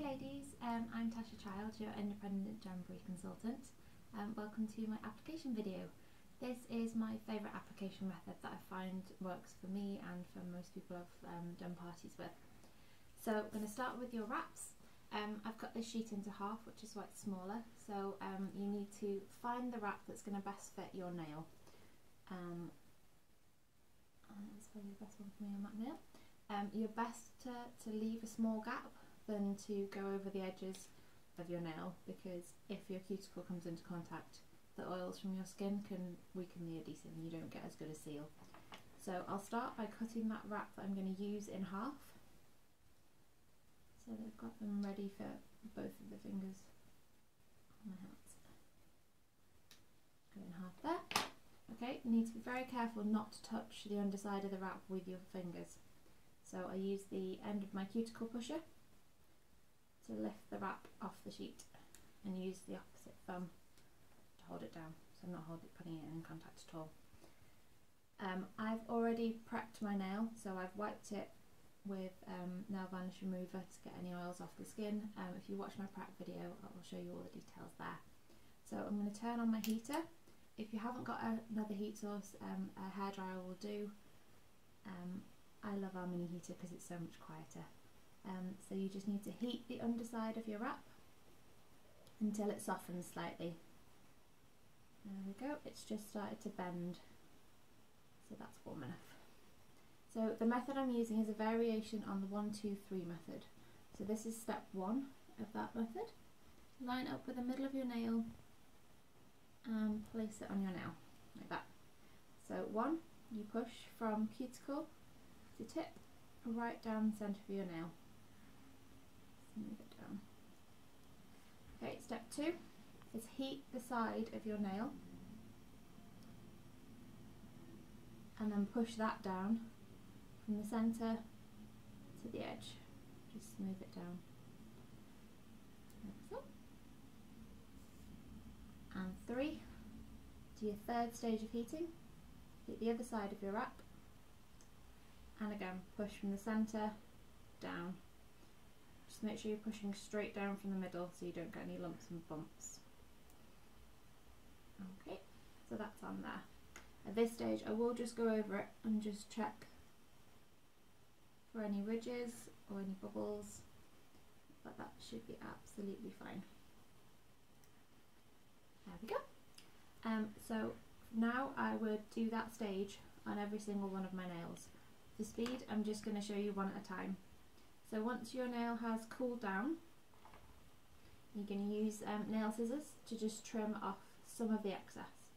ladies, I'm Tasha Child, your independent Jamberry consultant. Welcome to my application video. This is my favourite application method that I find works for me and for most people I've done parties with. So I'm going to start with your wraps. I've cut this sheet into half, which is why it's smaller. So you need to find the wrap that's going to best fit your nail. That's probably the best one for me on that nail. You're best to leave a small gap than to go over the edges of your nail, because if your cuticle comes into contact, the oils from your skin can weaken the adhesive and you don't get as good a seal. So I'll start by cutting that wrap that I'm going to use in half. So I've got them ready for both of the fingers on my hands. Go in half there. Okay, you need to be very careful not to touch the underside of the wrap with your fingers. So I use the end of my cuticle pusher to lift the wrap off the sheet and use the opposite thumb to hold it down, so I'm not putting it in contact at all. I've already prepped my nail, so I've wiped it with nail varnish remover to get any oils off the skin. If you watch my prep video, I'll show you all the details there. So I'm going to turn on my heater. If you haven't got another heat source, a hairdryer will do. I love our mini heater because it's so much quieter. So you just need to heat the underside of your wrap until it softens slightly. There we go, it's just started to bend, so that's warm enough. So the method I'm using is a variation on the 1, 2, 3 method. So this is step 1 of that method. Line up with the middle of your nail and place it on your nail, like that. So 1, you push from cuticle to tip, right down the centre of your nail. Move it down. Okay, step 2 is heat the side of your nail and then push that down from the centre to the edge. Just smooth it down. Like so. And 3, do your third stage of heating. Heat the other side of your wrap and again push from the centre down. Just make sure you're pushing straight down from the middle so you don't get any lumps and bumps. Okay, so that's on there. At this stage I will just go over it and just check for any ridges or any bubbles, but that should be absolutely fine. There we go. So now I would do that stage on every single one of my nails. For speed, I'm just going to show you one at a time. So once your nail has cooled down, you're going to use nail scissors to just trim off some of the excess.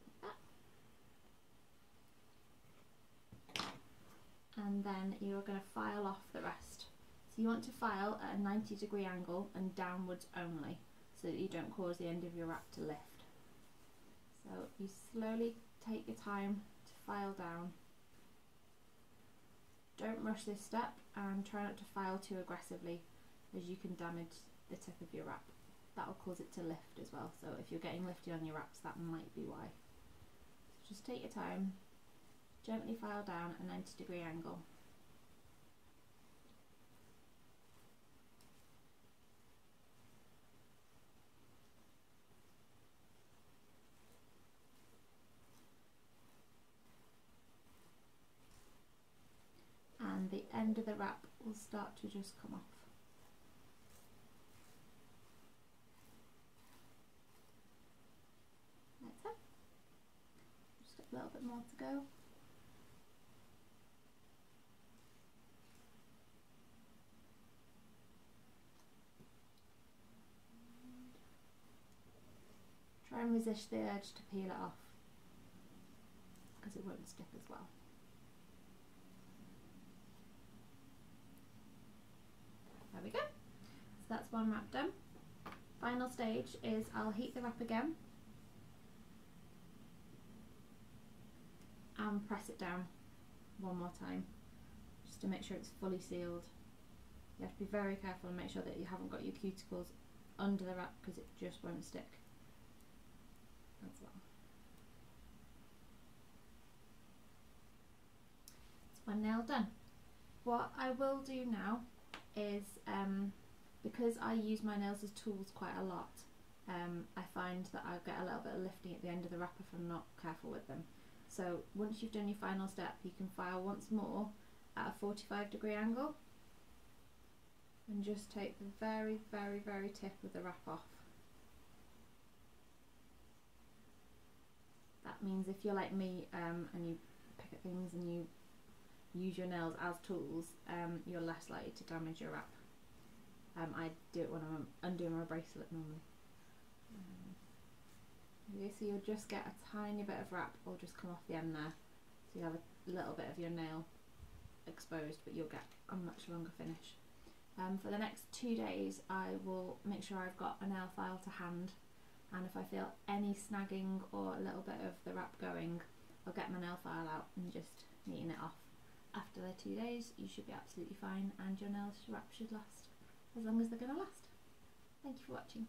Like that. And then you're going to file off the rest. So you want to file at a 90-degree angle and downwards only, so that you don't cause the end of your wrap to lift. So you slowly take your time to file down. Don't rush this step and try not to file too aggressively, as you can damage the tip of your wrap. That will cause it to lift as well, so if you're getting lifted on your wraps, that might be why. So just take your time, gently file down at a 90-degree angle. And the end of the wrap will start to just come off. Like that. Just a little bit more to go. Try and resist the urge to peel it off, as it won't stick as well. There we go. So that's one wrap done. Final stage is I'll heat the wrap again and press it down one more time, just to make sure it's fully sealed. You have to be very careful and make sure that you haven't got your cuticles under the wrap, because it just won't stick as well. It's one nail done. What I will do now is, because I use my nails as tools quite a lot, I find that I get a little bit of lifting at the end of the wrap if I'm not careful with them. So once you've done your final step, you can file once more at a 45-degree angle and just take the very, very, very tip of the wrap off. That means if you're like me and you pick at things and you use your nails as tools, you're less likely to damage your wrap. I do it when I'm undoing my bracelet normally. Okay, so you'll just get a tiny bit of wrap will just come off the end there, so you have a little bit of your nail exposed, but you'll get a much longer finish. For the next 2 days I will make sure I've got a nail file to hand, and if I feel any snagging or a little bit of the wrap going, I'll get my nail file out and just neaten it off. After the 2 days you should be absolutely fine, and your nail wrap should last as long as they're going to last. Thank you for watching.